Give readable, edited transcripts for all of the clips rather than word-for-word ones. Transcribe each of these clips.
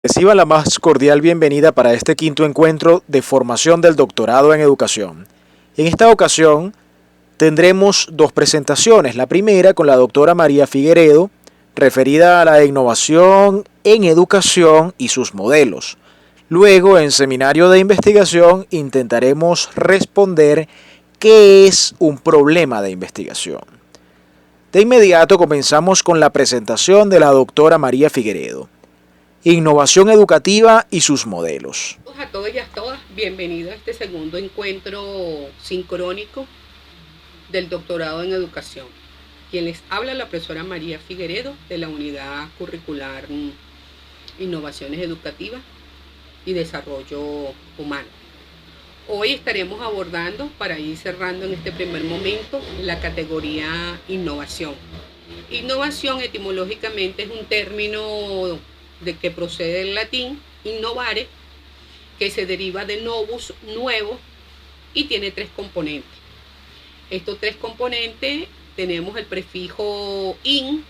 Reciba la más cordial bienvenida para este quinto encuentro de formación del doctorado en educación. En esta ocasión tendremos dos presentaciones. La primera con la doctora María Figueredo, referida a la innovación en educación y sus modelos. Luego, en seminario de investigación, intentaremos responder qué es un problema de investigación. De inmediato comenzamos con la presentación de la doctora María Figueredo. Innovación educativa y sus modelos. A todos y a todas, bienvenidos a este segundo encuentro sincrónico del doctorado en educación. Quien les habla, la profesora María Figueredo, de la unidad curricular Innovaciones Educativas y Desarrollo Humano. Hoy estaremos abordando, para ir cerrando en este primer momento, la categoría innovación. Innovación etimológicamente es un término que procede del latín innovare, que se deriva de novus, nuevo, y tiene tres componentes. Estos tres componentes tenemos el prefijo in,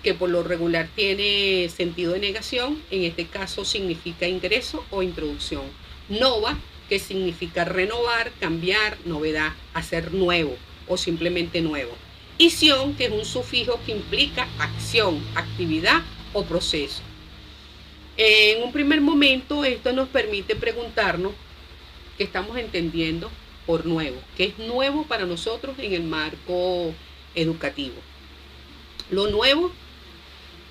que por lo regular tiene sentido de negación, en este caso significa ingreso o introducción. Nova, que significa renovar, cambiar, novedad, hacer nuevo o simplemente nuevo. Y sion, que es un sufijo que implica acción, actividad o proceso. En un primer momento, esto nos permite preguntarnos qué estamos entendiendo por nuevo, qué es nuevo para nosotros en el marco educativo. Lo nuevo,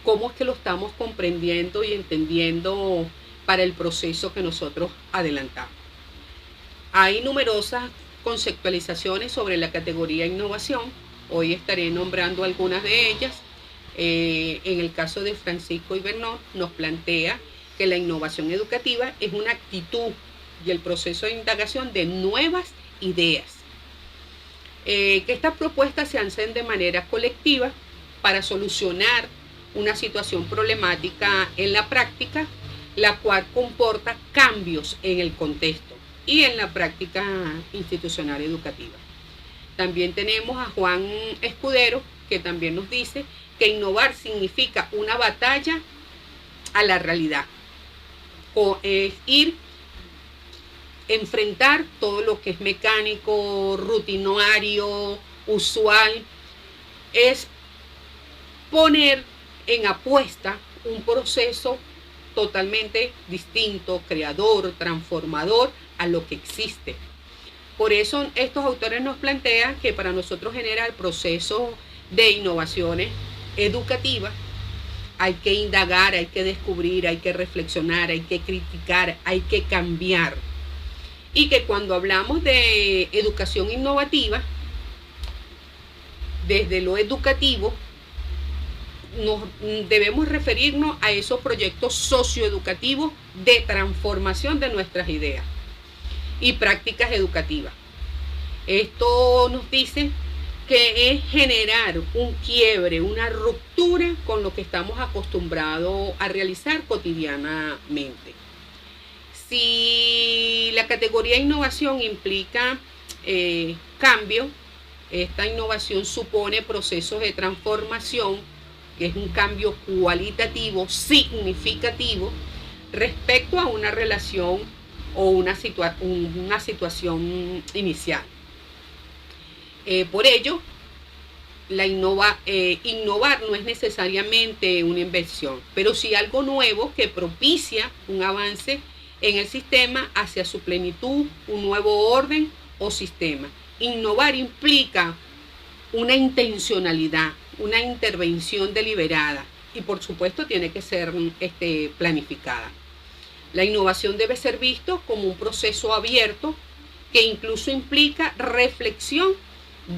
cómo es que lo estamos comprendiendo y entendiendo para el proceso que nosotros adelantamos. Hay numerosas conceptualizaciones sobre la categoría innovación. Hoy estaré nombrando algunas de ellas. En el caso de Francisco Ibenot nos plantea que la innovación educativa es una actitud y el proceso de indagación de nuevas ideas, que estas propuestas se hacen de manera colectiva para solucionar una situación problemática en la práctica, la cual comporta cambios en el contexto y en la práctica institucional educativa. También tenemos a Juan Escudero, que también nos dice que innovar significa una batalla a la realidad, o es enfrentar todo lo que es mecánico, rutinario, usual, es poner en apuesta un proceso totalmente distinto, creador, transformador a lo que existe. Por eso estos autores nos plantean que para nosotros generar procesos de innovaciones educativas hay que indagar, hay que descubrir, hay que reflexionar, hay que criticar, hay que cambiar. Y que cuando hablamos de educación innovativa, desde lo educativo, debemos referirnos a esos proyectos socioeducativos de transformación de nuestras ideas y prácticas educativas. Esto nos dice que es generar un quiebre, una ruptura con lo que estamos acostumbrados a realizar cotidianamente. Si la categoría innovación implica cambio, esta innovación supone procesos de transformación, que es un cambio cualitativo significativo respecto a una relación o una situación inicial. Por ello, innovar no es necesariamente una invención, pero sí algo nuevo que propicia un avance en el sistema hacia su plenitud, un nuevo orden o sistema. Innovar implica una intencionalidad, una intervención deliberada y por supuesto tiene que ser planificada. La innovación debe ser visto como un proceso abierto que incluso implica reflexión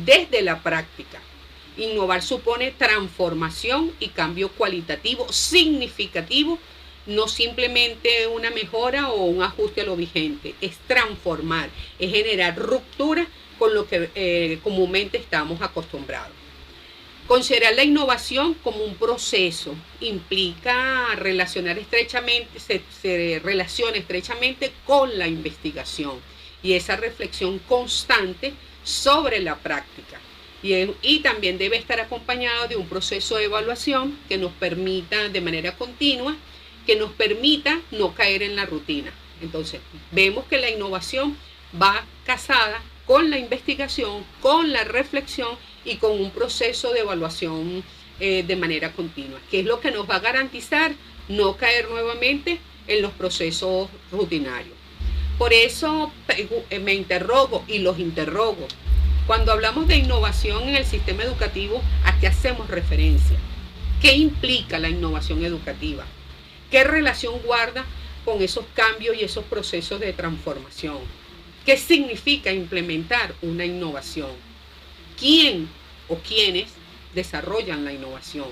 desde la práctica. Innovar supone transformación y cambio cualitativo significativo, no simplemente una mejora o un ajuste a lo vigente, es transformar, es generar ruptura con lo que comúnmente estamos acostumbrados. Considerar la innovación como un proceso implica relacionar estrechamente, se relaciona estrechamente con la investigación y esa reflexión constante sobre la práctica. Y también debe estar acompañado de un proceso de evaluación que nos permita de manera continua que nos permita no caer en la rutina. Entonces, vemos que la innovación va casada con la investigación, con la reflexión y con un proceso de evaluación de manera continua, que es lo que nos va a garantizar no caer nuevamente en los procesos rutinarios. Por eso me interrogo y los interrogo. Cuando hablamos de innovación en el sistema educativo, ¿a qué hacemos referencia? ¿Qué implica la innovación educativa? ¿Qué relación guarda con esos cambios y esos procesos de transformación? ¿Qué significa implementar una innovación? ¿Quién o quiénes desarrollan la innovación?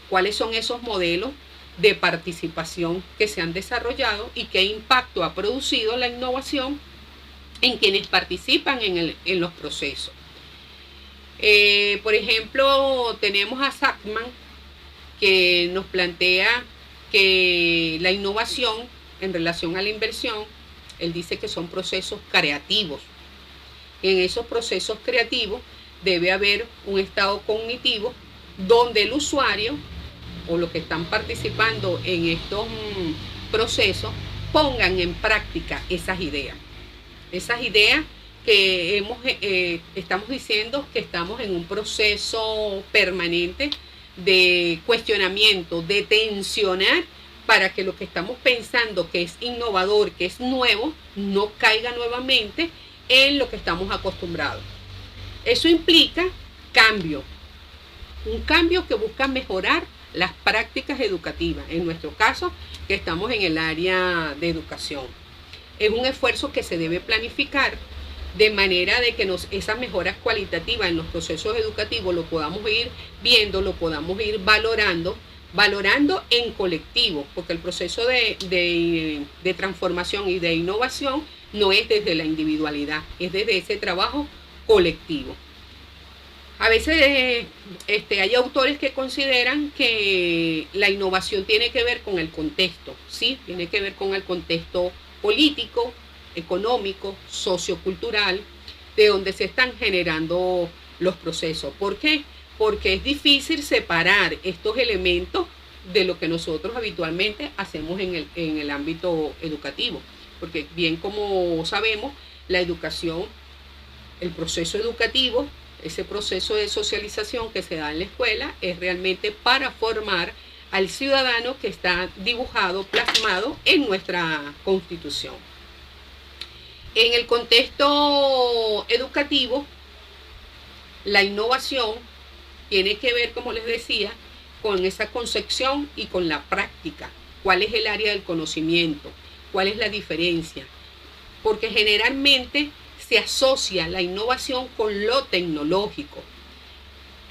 ¿Cuáles son esos modelos de participación que se han desarrollado y qué impacto ha producido la innovación en quienes participan en los procesos? Por ejemplo, tenemos a Sackman, que nos plantea que la innovación en relación a la inversión, él dice que son procesos creativos. En esos procesos creativos debe haber un estado cognitivo donde el usuario o los que están participando en estos procesos pongan en práctica esas ideas. Esas ideas que estamos diciendo que estamos en un proceso permanente de cuestionamiento, de tensionar para que lo que estamos pensando que es innovador, que es nuevo, no caiga nuevamente en lo que estamos acostumbrados. Eso implica cambio, un cambio que busca mejorar las prácticas educativas, en nuestro caso, que estamos en el área de educación. Es un esfuerzo que se debe planificar de manera de que esas mejoras cualitativas en los procesos educativos lo podamos ir viendo, lo podamos ir valorando en colectivo, porque el proceso de transformación y de innovación no es desde la individualidad, es desde ese trabajo colectivo. A veces hay autores que consideran que la innovación tiene que ver con el contexto, ¿sí? Tiene que ver con el contexto político, económico, sociocultural, de donde se están generando los procesos. ¿Por qué? Porque es difícil separar estos elementos de lo que nosotros habitualmente hacemos en el ámbito educativo. Porque bien como sabemos, la educación, el proceso educativo, ese proceso de socialización que se da en la escuela es realmente para formar al ciudadano que está dibujado, plasmado en nuestra Constitución. En el contexto educativo, la innovación tiene que ver, como les decía, con esa concepción y con la práctica. ¿Cuál es el área del conocimiento? ¿Cuál es la diferencia? Porque generalmente se asocia la innovación con lo tecnológico.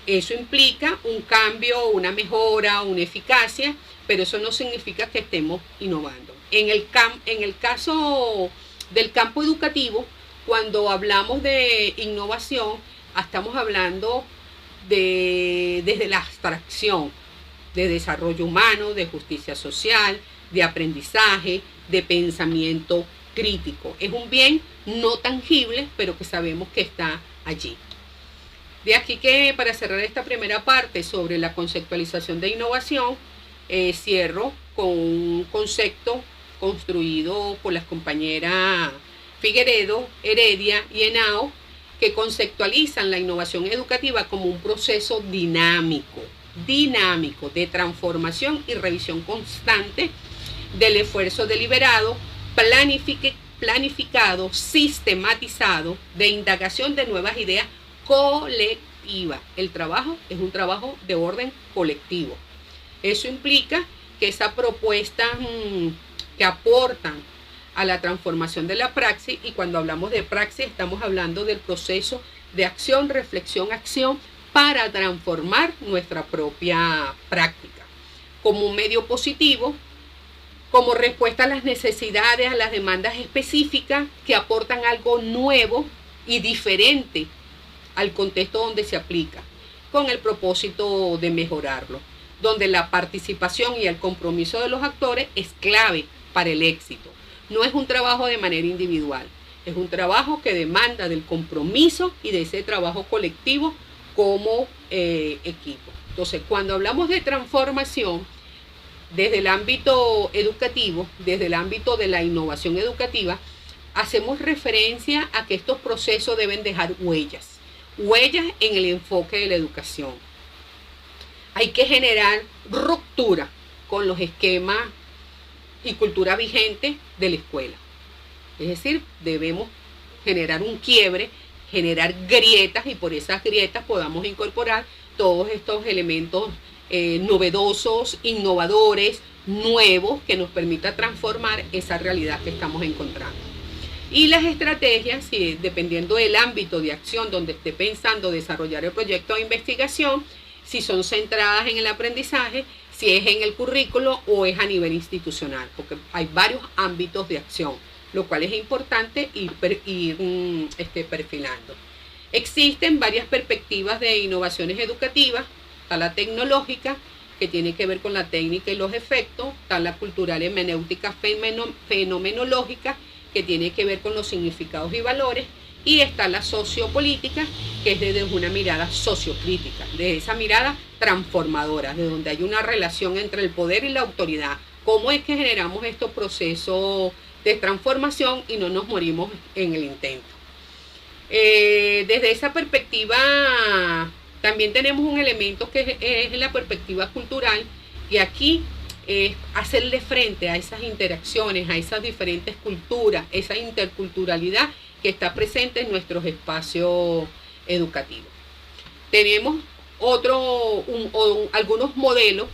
Eso implica un cambio, una mejora, una eficacia, pero eso no significa que estemos innovando. En el caso del campo educativo, cuando hablamos de innovación, estamos hablando desde la abstracción, de desarrollo humano, de justicia social, de aprendizaje, de pensamiento crítico. Es un bien no tangible, pero que sabemos que está allí. De aquí que para cerrar esta primera parte sobre la conceptualización de innovación, cierro con un concepto construido por las compañeras Figueredo, Heredia y Henao, que conceptualizan la innovación educativa como un proceso dinámico de transformación y revisión constante del esfuerzo deliberado, planificado, sistematizado, de indagación de nuevas ideas colectiva. El trabajo es un trabajo de orden colectivo. Eso implica que esas propuestas que aportan a la transformación de la praxis, y cuando hablamos de praxis estamos hablando del proceso de acción, reflexión, acción para transformar nuestra propia práctica como un medio positivo, como respuesta a las necesidades, a las demandas específicas que aportan algo nuevo y diferente al contexto donde se aplica, con el propósito de mejorarlo, donde la participación y el compromiso de los actores es clave para el éxito. No es un trabajo de manera individual, es un trabajo que demanda del compromiso y de ese trabajo colectivo como equipo. Entonces, cuando hablamos de transformación, Desde el ámbito educativo, desde el ámbito de la innovación educativa, hacemos referencia a que estos procesos deben dejar huellas en el enfoque de la educación. Hay que generar ruptura con los esquemas y cultura vigente de la escuela. Es decir, debemos generar un quiebre, generar grietas, y por esas grietas podamos incorporar todos estos elementos novedosos, innovadores, nuevos, que nos permita transformar esa realidad que estamos encontrando. Y las estrategias, dependiendo del ámbito de acción donde esté pensando desarrollar el proyecto de investigación, si son centradas en el aprendizaje, si es en el currículo o es a nivel institucional, porque hay varios ámbitos de acción, lo cual es importante ir perfilando. Existen varias perspectivas de innovaciones educativas. Está la tecnológica, que tiene que ver con la técnica y los efectos. Está la cultural hermenéutica fenomenológica, que tiene que ver con los significados y valores. Y está la sociopolítica, que es desde una mirada sociocrítica, de esa mirada transformadora, de donde hay una relación entre el poder y la autoridad. ¿Cómo es que generamos estos procesos de transformación y no nos morimos en el intento? Desde esa perspectiva también tenemos un elemento que es la perspectiva cultural, y aquí es hacerle frente a esas interacciones, a esas diferentes culturas, esa interculturalidad que está presente en nuestros espacios educativos. Tenemos algunos modelos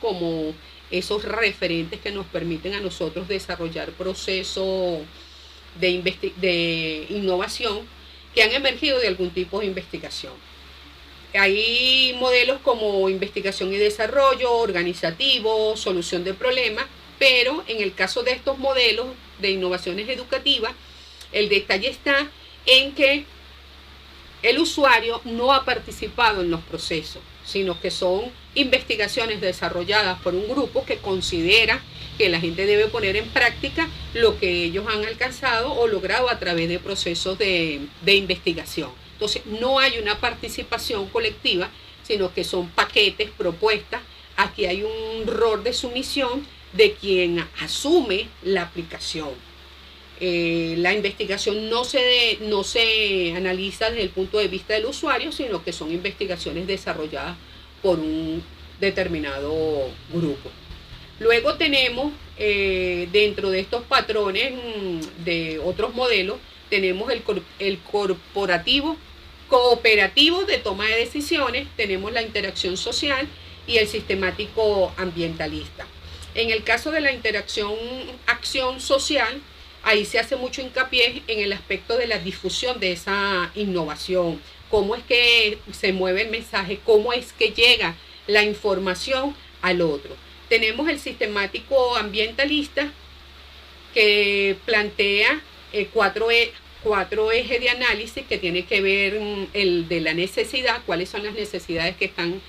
como esos referentes que nos permiten a nosotros desarrollar procesos de innovación que han emergido de algún tipo de investigación. Hay modelos como investigación y desarrollo, organizativo, solución de problemas, pero en el caso de estos modelos de innovaciones educativas, el detalle está en que el usuario no ha participado en los procesos, sino que son investigaciones desarrolladas por un grupo que considera que la gente debe poner en práctica lo que ellos han alcanzado o logrado a través de procesos de investigación. Entonces, no hay una participación colectiva, sino que son paquetes, propuestas. Aquí hay un rol de sumisión de quien asume la aplicación. La investigación no se analiza desde el punto de vista del usuario, sino que son investigaciones desarrolladas por un determinado grupo. Luego tenemos, dentro de estos patrones de otros modelos, tenemos el cooperativo de toma de decisiones, tenemos la interacción social y el sistemático ambientalista. En el caso de la acción social, ahí se hace mucho hincapié en el aspecto de la difusión de esa innovación, cómo es que se mueve el mensaje, cómo es que llega la información al otro. Tenemos el sistemático ambientalista, que plantea cuatro ejes de análisis, que tiene que ver el de la necesidad, cuáles son las necesidades que están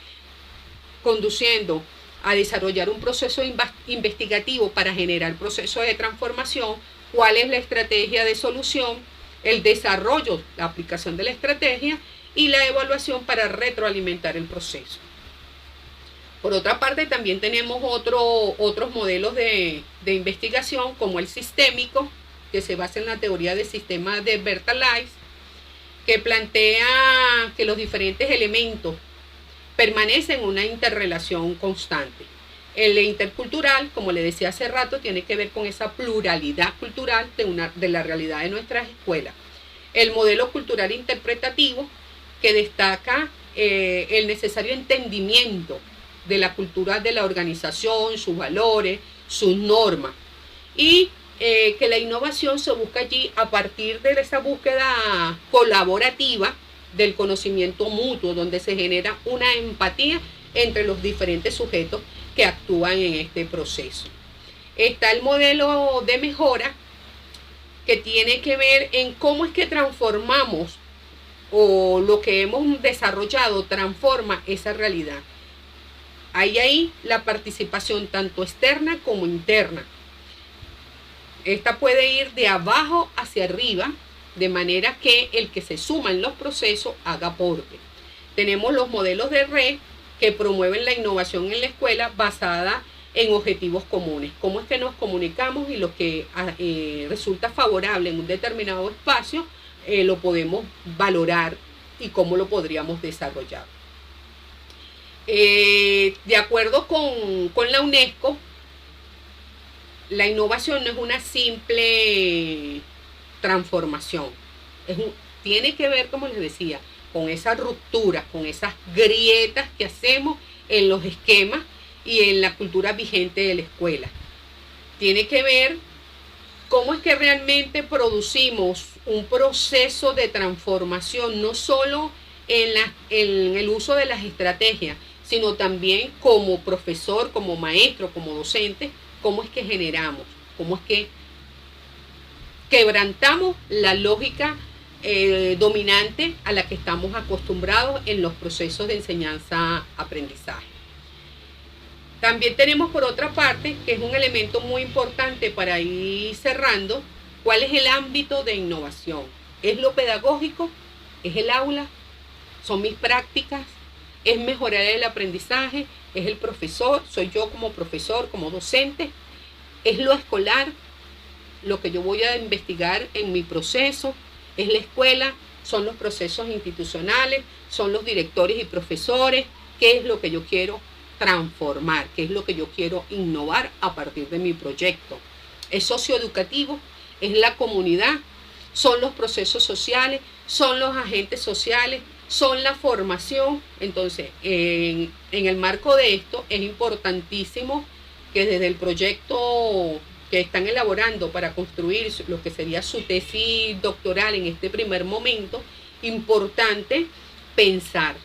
conduciendo a desarrollar un proceso investigativo para generar procesos de transformación, cuál es la estrategia de solución, el desarrollo, la aplicación de la estrategia y la evaluación para retroalimentar el proceso. Por otra parte, también tenemos otros modelos de investigación, como el sistémico, que se basa en la teoría de sistemas de Bertholais, que plantea que los diferentes elementos permanecen en una interrelación constante. El intercultural, como le decía hace rato, tiene que ver con esa pluralidad cultural de la realidad de nuestras escuelas. El modelo cultural interpretativo, que destaca el necesario entendimiento de la cultura de la organización, sus valores, sus normas, y que la innovación se busca allí a partir de esa búsqueda colaborativa del conocimiento mutuo, donde se genera una empatía entre los diferentes sujetos que actúan en este proceso. Está el modelo de mejora, que tiene que ver en cómo es que transformamos, o lo que hemos desarrollado transforma esa realidad. Hay ahí la participación tanto externa como interna. Esta puede ir de abajo hacia arriba, de manera que el que se suma en los procesos haga aporte. Tenemos los modelos de red, que promueven la innovación en la escuela basada en objetivos comunes. Cómo es que nos comunicamos y lo que resulta favorable en un determinado espacio lo podemos valorar y cómo lo podríamos desarrollar. De acuerdo con la UNESCO, la innovación no es una simple transformación. Tiene que ver, como les decía, con esas rupturas, con esas grietas que hacemos en los esquemas y en la cultura vigente de la escuela. Tiene que ver cómo es que realmente producimos un proceso de transformación, no solo en el uso de las estrategias, sino también como profesor, como maestro, como docente, cómo es que generamos, cómo es que quebrantamos la lógica dominante a la que estamos acostumbrados en los procesos de enseñanza-aprendizaje. También tenemos por otra parte, que es un elemento muy importante para ir cerrando, cuál es el ámbito de innovación. ¿Es lo pedagógico? ¿Es el aula? ¿Son mis prácticas? ¿Es mejorar el aprendizaje? ¿Es el profesor? ¿Soy yo como profesor, como docente? ¿Es lo escolar? ¿Lo que yo voy a investigar en mi proceso? ¿Es la escuela? ¿Son los procesos institucionales? ¿Son los directores y profesores? ¿Qué es lo que yo quiero transformar? ¿Qué es lo que yo quiero innovar a partir de mi proyecto? ¿Es socioeducativo? ¿Es la comunidad? ¿Son los procesos sociales? ¿Son los agentes sociales? ¿Son la formación? Entonces, en el marco de esto es importantísimo que desde el proyecto que están elaborando para construir lo que sería su tesis doctoral en este primer momento, importante pensar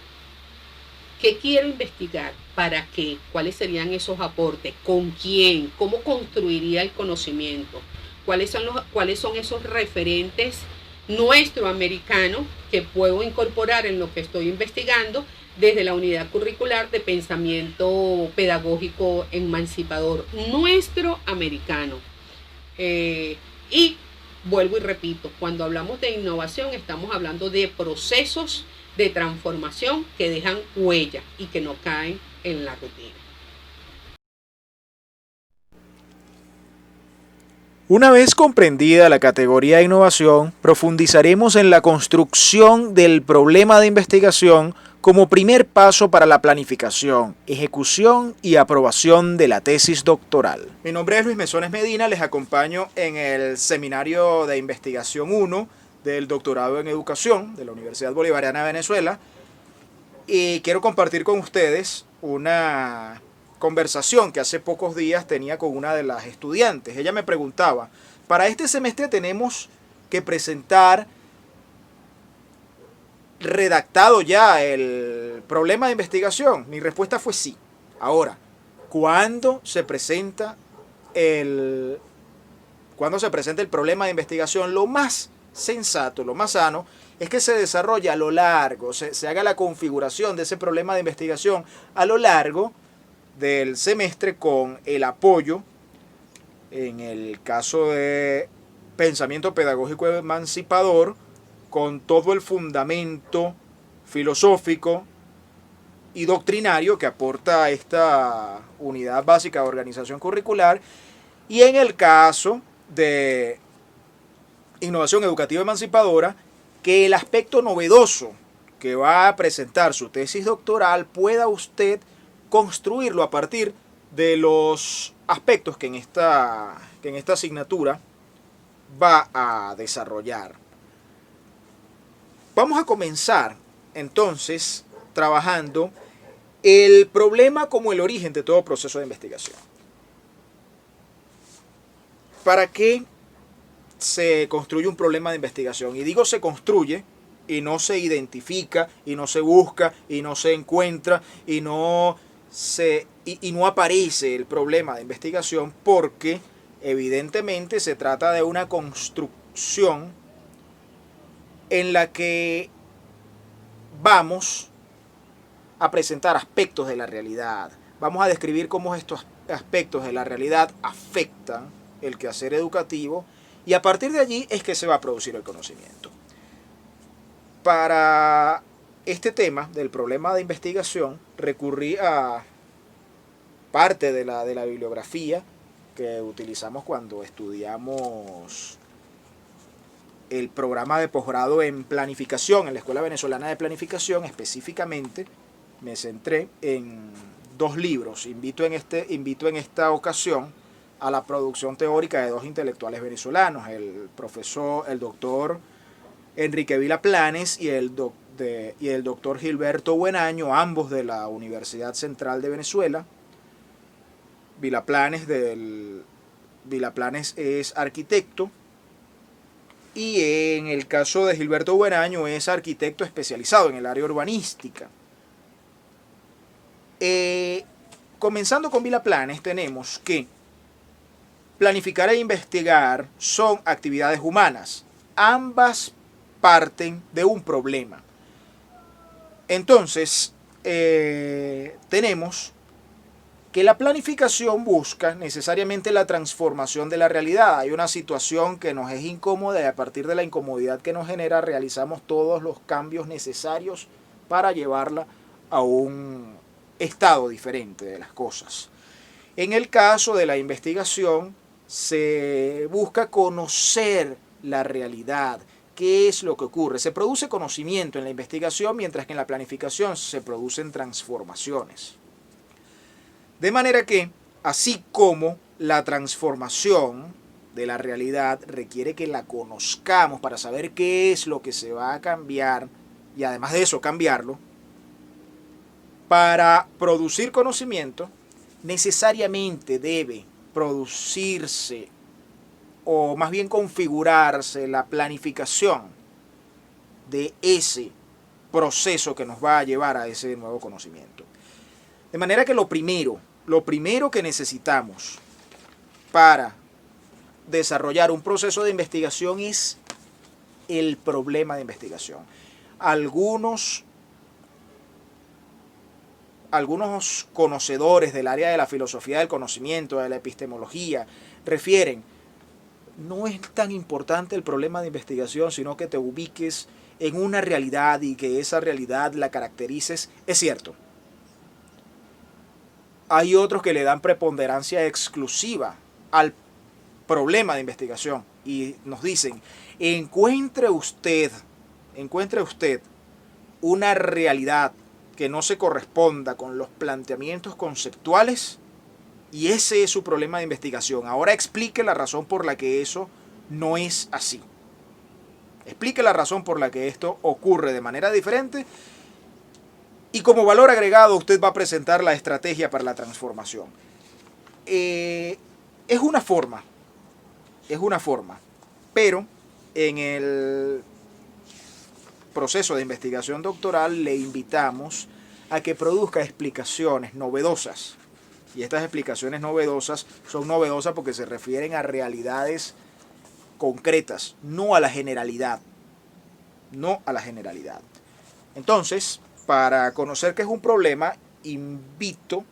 qué quiero investigar, para qué, cuáles serían esos aportes, con quién, cómo construiría el conocimiento, cuáles son esos referentes nuestroamericanos que puedo incorporar en lo que estoy investigando desde la unidad curricular de pensamiento pedagógico emancipador nuestro americano. Y vuelvo y repito, cuando hablamos de innovación estamos hablando de procesos de transformación que dejan huella y que no caen en la rutina. Una vez comprendida la categoría de innovación, profundizaremos en la construcción del problema de investigación como primer paso para la planificación, ejecución y aprobación de la tesis doctoral. Mi nombre es Luis Mesones Medina, les acompaño en el Seminario de Investigación 1 del Doctorado en Educación de la Universidad Bolivariana de Venezuela y quiero compartir con ustedes una conversación que hace pocos días tenía con una de las estudiantes. Ella me preguntaba, para este semestre tenemos que presentar redactado ya el problema de investigación. Mi respuesta fue sí. Ahora, ¿cuándo se presenta el problema de investigación? Lo más sensato, lo más sano, es que se desarrolle a lo largo, se haga la configuración de ese problema de investigación a lo largo del semestre con el apoyo, en el caso de pensamiento pedagógico emancipador, con todo el fundamento filosófico y doctrinario que aporta esta unidad básica de organización curricular, y en el caso de innovación educativa emancipadora, que el aspecto novedoso que va a presentar su tesis doctoral pueda usted construirlo a partir de los aspectos que en esta asignatura va a desarrollar. Vamos a comenzar entonces trabajando el problema como el origen de todo proceso de investigación. ¿Para qué se construye un problema de investigación? Y digo se construye y no se identifica y no se busca y no se encuentra y no aparece el problema de investigación, porque evidentemente se trata de una construcción en la que vamos a presentar aspectos de la realidad. Vamos a describir cómo estos aspectos de la realidad afectan el quehacer educativo, y a partir de allí es que se va a producir el conocimiento. Para este tema del problema de investigación, recurrí a parte de la bibliografía que utilizamos cuando estudiamos el programa de posgrado en planificación en la Escuela Venezolana de Planificación. Específicamente me centré en dos libros. Invito en esta ocasión a la producción teórica de dos intelectuales venezolanos, el doctor Enrique Vilaplanes y el doctor Gilberto Buenaño, ambos de la Universidad Central de Venezuela. Vilaplanes es arquitecto, y en el caso de Gilberto Buenaño es arquitecto especializado en el área urbanística. Comenzando con Vilaplanes, tenemos que planificar e investigar son actividades humanas. Ambas parten de un problema. Entonces, tenemos que la planificación busca necesariamente la transformación de la realidad. Hay una situación que nos es incómoda y a partir de la incomodidad que nos genera realizamos todos los cambios necesarios para llevarla a un estado diferente de las cosas. En el caso de la investigación se busca conocer la realidad. ¿Qué es lo que ocurre? Se produce conocimiento en la investigación, mientras que en la planificación se producen transformaciones. De manera que, así como la transformación de la realidad requiere que la conozcamos para saber qué es lo que se va a cambiar y además de eso cambiarlo, para producir conocimiento necesariamente debe producirse o más bien configurarse la planificación de ese proceso que nos va a llevar a ese nuevo conocimiento. De manera que lo primero que necesitamos para desarrollar un proceso de investigación es el problema de investigación. Algunos conocedores del área de la filosofía del conocimiento, de la epistemología, refieren: no es tan importante el problema de investigación, sino que te ubiques en una realidad y que esa realidad la caracterices. Es cierto. Hay otros que le dan preponderancia exclusiva al problema de investigación y nos dicen: encuentre usted una realidad que no se corresponda con los planteamientos conceptuales y ese es su problema de investigación. Ahora explique la razón por la que eso no es así. Explique la razón por la que esto ocurre de manera diferente y como valor agregado usted va a presentar la estrategia para la transformación. Es una forma, pero en el proceso de investigación doctoral le invitamos a que produzca explicaciones novedosas. Y estas explicaciones novedosas son novedosas porque se refieren a realidades concretas, no a la generalidad. Entonces, para conocer qué es un problema, invito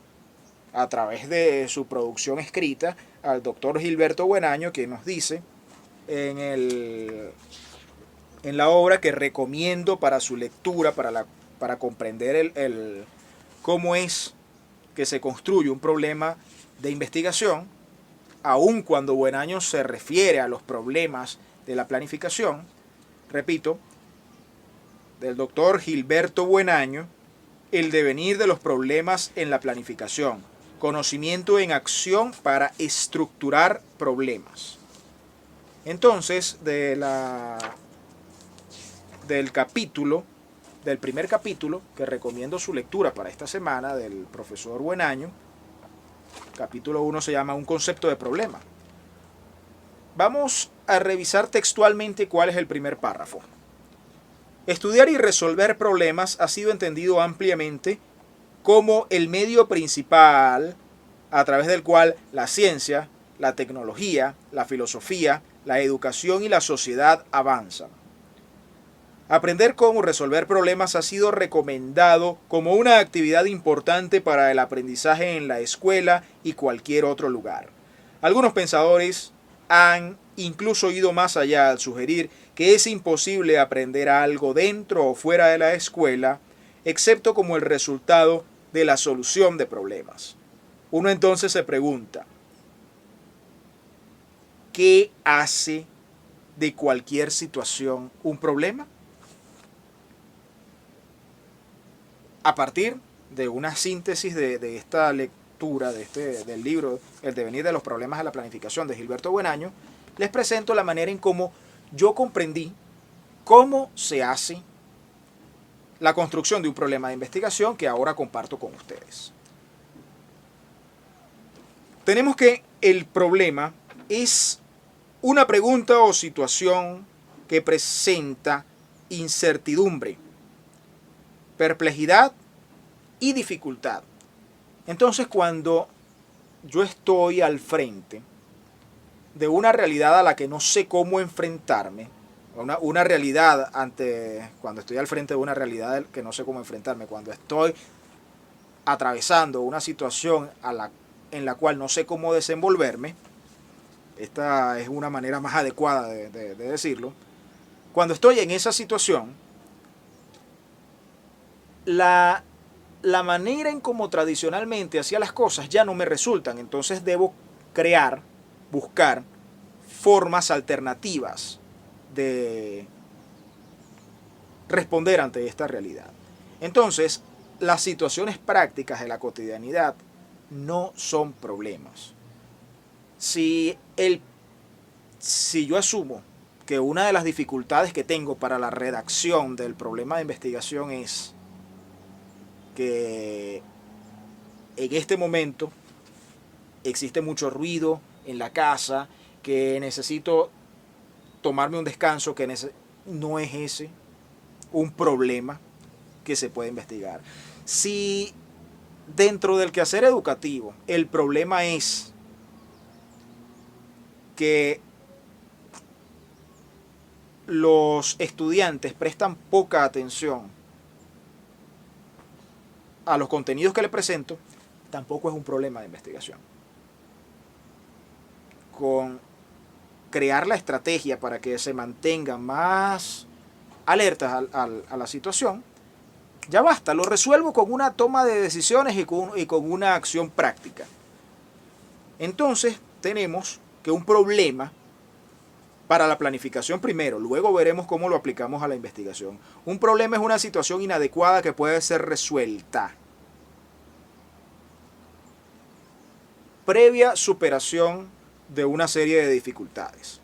a través de su producción escrita al doctor Gilberto Buenaño, que nos dice en la obra que recomiendo para su lectura, para comprender cómo es que se construye un problema de investigación, aun cuando Buenaño se refiere a los problemas de la planificación. Repito, del doctor Gilberto Buenaño, El devenir de los problemas en la planificación, conocimiento en acción para estructurar problemas. Entonces, del primer capítulo, que recomiendo su lectura para esta semana, del profesor Buenaño, capítulo 1 se llama Un concepto de problema. Vamos a revisar textualmente cuál es el primer párrafo. Estudiar y resolver problemas ha sido entendido ampliamente como el medio principal a través del cual la ciencia, la tecnología, la filosofía, la educación y la sociedad avanzan. Aprender cómo resolver problemas ha sido recomendado como una actividad importante para el aprendizaje en la escuela y cualquier otro lugar. Algunos pensadores han incluso ido más allá al sugerir que es imposible aprender algo dentro o fuera de la escuela, excepto como el resultado de la solución de problemas. Uno entonces se pregunta, ¿qué hace de cualquier situación un problema? A partir de una síntesis de esta lectura del libro El devenir de los problemas de la planificación de Gilberto Buenaño, les presento la manera en cómo yo comprendí cómo se hace la construcción de un problema de investigación que ahora comparto con ustedes. Tenemos que el problema es una pregunta o situación que presenta incertidumbre, perplejidad y dificultad. Entonces, cuando yo estoy al frente de una realidad a la que no sé cómo enfrentarme, una realidad cuando estoy al frente de una realidad que no sé cómo enfrentarme, cuando estoy atravesando una situación en la cual no sé cómo desenvolverme, esta es una manera más adecuada de decirlo, cuando estoy en esa situación, la manera en cómo tradicionalmente hacía las cosas ya no me resultan, entonces debo buscar formas alternativas de responder ante esta realidad. Entonces, las situaciones prácticas de la cotidianidad no son problemas. Si yo asumo que una de las dificultades que tengo para la redacción del problema de investigación es que en este momento existe mucho ruido en la casa, que necesito tomarme un descanso, no es ese un problema que se puede investigar. Si dentro del quehacer educativo el problema es que los estudiantes prestan poca atención a los contenidos que les presento, tampoco es un problema de investigación. Con crear la estrategia para que se mantengan más alertas a la situación, ya basta, lo resuelvo con una toma de decisiones y con una acción práctica. Entonces tenemos que un problema para la planificación primero, luego veremos cómo lo aplicamos a la investigación. Un problema es una situación inadecuada que puede ser resuelta previa superación de una serie de dificultades.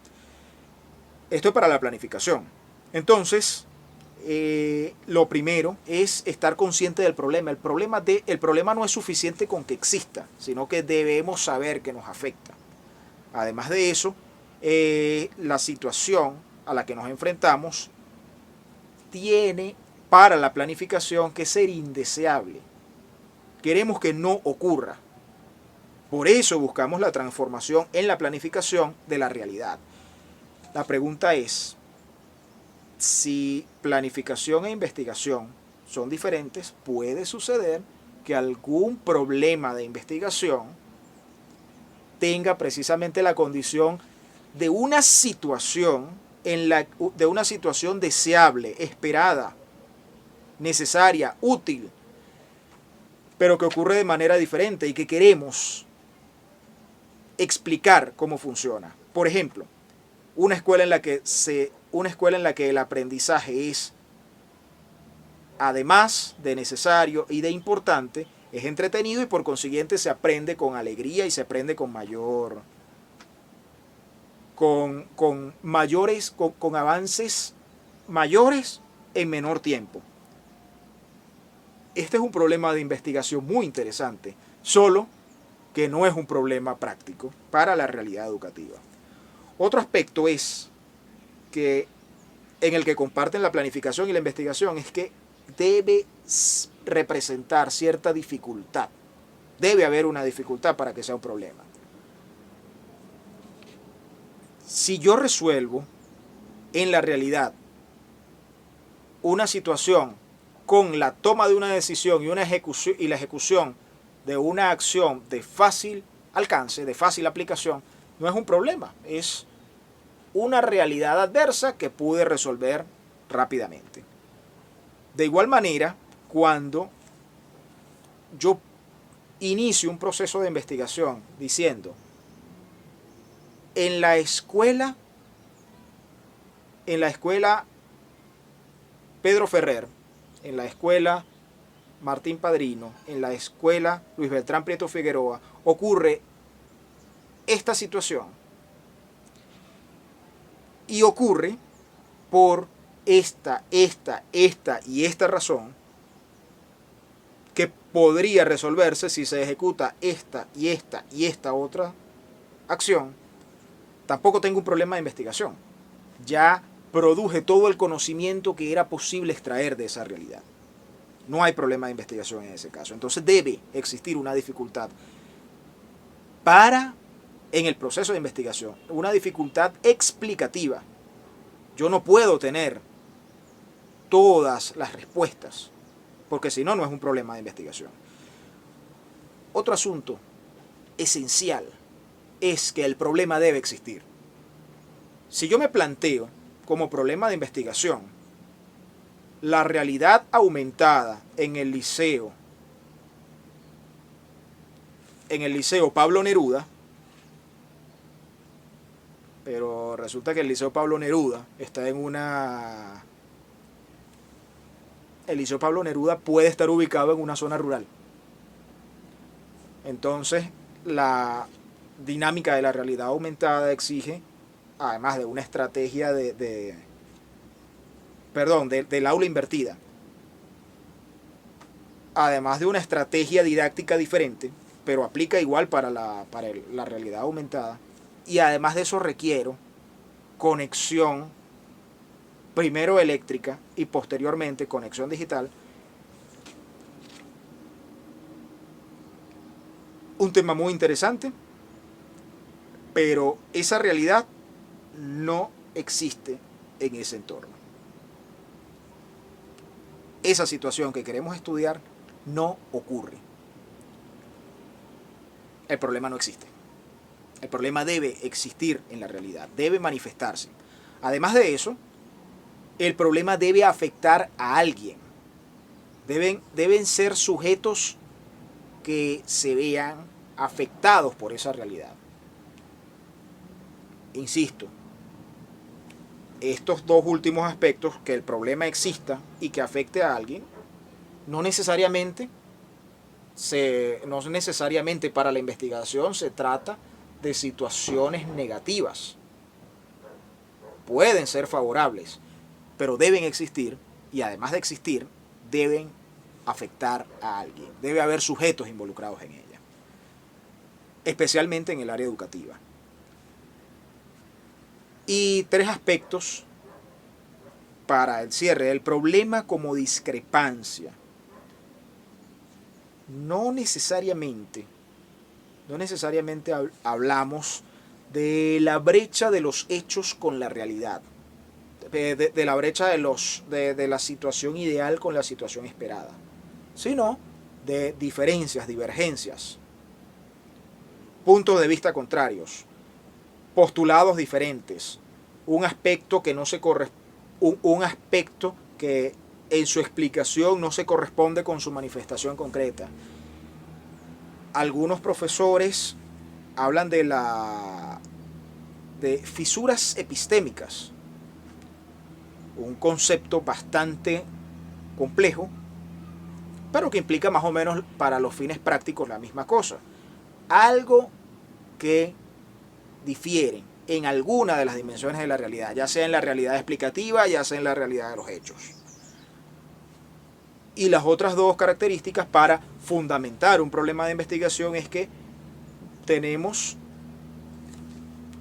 Esto es para la planificación. Entonces, lo primero es estar consciente del problema. El problema no es suficiente con que exista, sino que debemos saber que nos afecta. Además de eso, la situación a la que nos enfrentamos tiene para la planificación que ser indeseable. Queremos que no ocurra. Por eso buscamos la transformación en la planificación de la realidad. La pregunta es, si planificación e investigación son diferentes, puede suceder que algún problema de investigación tenga precisamente la condición de una situación deseable, esperada, necesaria, útil, pero que ocurre de manera diferente y que queremos explicar cómo funciona. Por ejemplo, una escuela en la que el aprendizaje es, además de necesario y de importante, es entretenido y por consiguiente se aprende con alegría y se aprende con avances mayores en menor tiempo. Este es un problema de investigación muy interesante, solo que no es un problema práctico para la realidad educativa. Otro aspecto es que en el que comparten la planificación y la investigación es que debe representar cierta dificultad. Debe haber una dificultad para que sea un problema. Si yo resuelvo en la realidad una situación con la toma de una decisión y la ejecución de una acción de fácil alcance, de fácil aplicación, No es un problema, es una realidad adversa que pude resolver rápidamente. De igual manera, cuando yo inicio un proceso de investigación diciendo, en la escuela Pedro Ferrer, en la escuela Martín Padrino, en la escuela Luis Beltrán Prieto Figueroa, ocurre esta situación. Y ocurre por esta y esta razón, que podría resolverse si se ejecuta esta y esta otra acción. Tampoco tengo un problema de investigación. Ya produje todo el conocimiento que era posible extraer de esa realidad. No hay problema de investigación en ese caso. Entonces debe existir una dificultad en el proceso de investigación, una dificultad explicativa. Yo no puedo tener todas las respuestas, porque si no, no es un problema de investigación. Otro asunto esencial es que el problema debe existir. Si yo me planteo como problema de investigación la realidad aumentada en el liceo Pablo Neruda, pero resulta que el liceo Pablo Neruda está el liceo Pablo Neruda puede estar ubicado en una zona rural. Entonces, la dinámica de la realidad aumentada exige, además de una estrategia del aula invertida, además de una estrategia didáctica diferente, pero aplica igual para la realidad aumentada, y además de eso requiero conexión, primero eléctrica y posteriormente conexión digital. Un tema muy interesante, pero esa realidad no existe en ese entorno. Esa situación que queremos estudiar no ocurre. El problema no existe. El problema debe existir en la realidad, debe manifestarse. Además de eso, el problema debe afectar a alguien. Deben ser sujetos que se vean afectados por esa realidad. Insisto, estos dos últimos aspectos, que el problema exista y que afecte a alguien, no necesariamente para la investigación se trata de situaciones negativas. Pueden ser favorables, pero deben existir, y además de existir, deben afectar a alguien. Debe haber sujetos involucrados en ella, especialmente en el área educativa. Y 3 aspectos para el cierre. El problema como discrepancia. No necesariamente hablamos de la brecha de los hechos con la realidad, de la brecha de la situación ideal con la situación esperada, sino de diferencias, divergencias, puntos de vista contrarios, postulados diferentes, un aspecto que en su explicación no se corresponde con su manifestación concreta. Algunos profesores hablan de fisuras epistémicas, un concepto bastante complejo, pero que implica más o menos para los fines prácticos la misma cosa. Algo que difiere en alguna de las dimensiones de la realidad, ya sea en la realidad explicativa, ya sea en la realidad de los hechos. Y las otras 2 características para fundamentar un problema de investigación es que tenemos,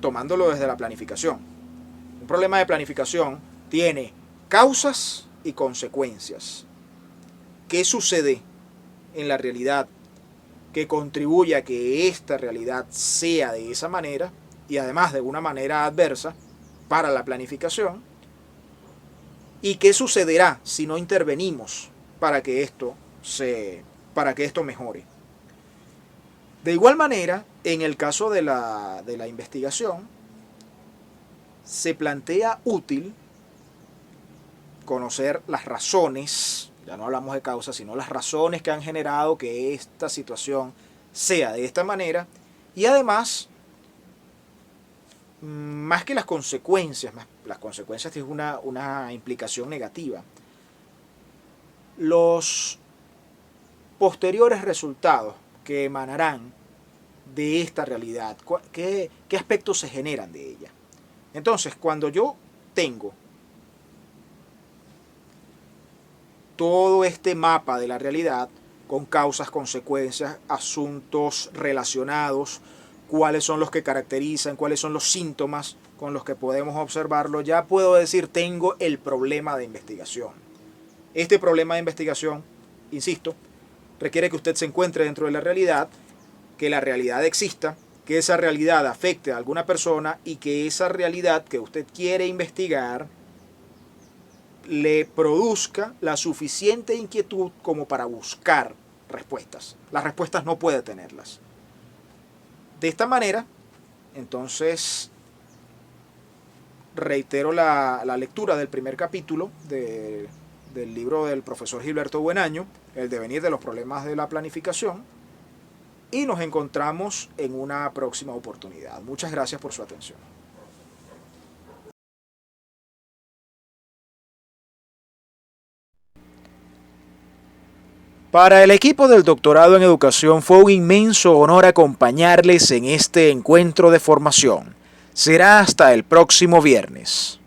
tomándolo desde la planificación, un problema de planificación tiene causas y consecuencias. ¿Qué sucede en la realidad que contribuye a que esta realidad sea de esa manera y además de una manera adversa para la planificación? ¿Y qué sucederá si no intervenimos para que esto mejore? De igual manera, en el caso de la investigación, se plantea útil conocer las razones, ya no hablamos de causas, sino las razones que han generado que esta situación sea de esta manera, y además, más que las consecuencias tienen una implicación negativa, los posteriores resultados que emanarán de esta realidad, qué aspectos se generan de ella. Entonces, cuando yo tengo todo este mapa de la realidad, con causas, consecuencias, asuntos relacionados, cuáles son los que caracterizan, cuáles son los síntomas con los que podemos observarlo, ya puedo decir, tengo el problema de investigación. Este problema de investigación, insisto, requiere que usted se encuentre dentro de la realidad, que la realidad exista, que esa realidad afecte a alguna persona y que esa realidad que usted quiere investigar le produzca la suficiente inquietud como para buscar respuestas. Las respuestas no puede tenerlas. De esta manera, entonces, reitero la lectura del primer capítulo del libro del profesor Gilberto Buenaño, El devenir de los problemas de la planificación, y nos encontramos en una próxima oportunidad. Muchas gracias por su atención. Para el equipo del doctorado en educación fue un inmenso honor acompañarles en este encuentro de formación. Será hasta el próximo viernes.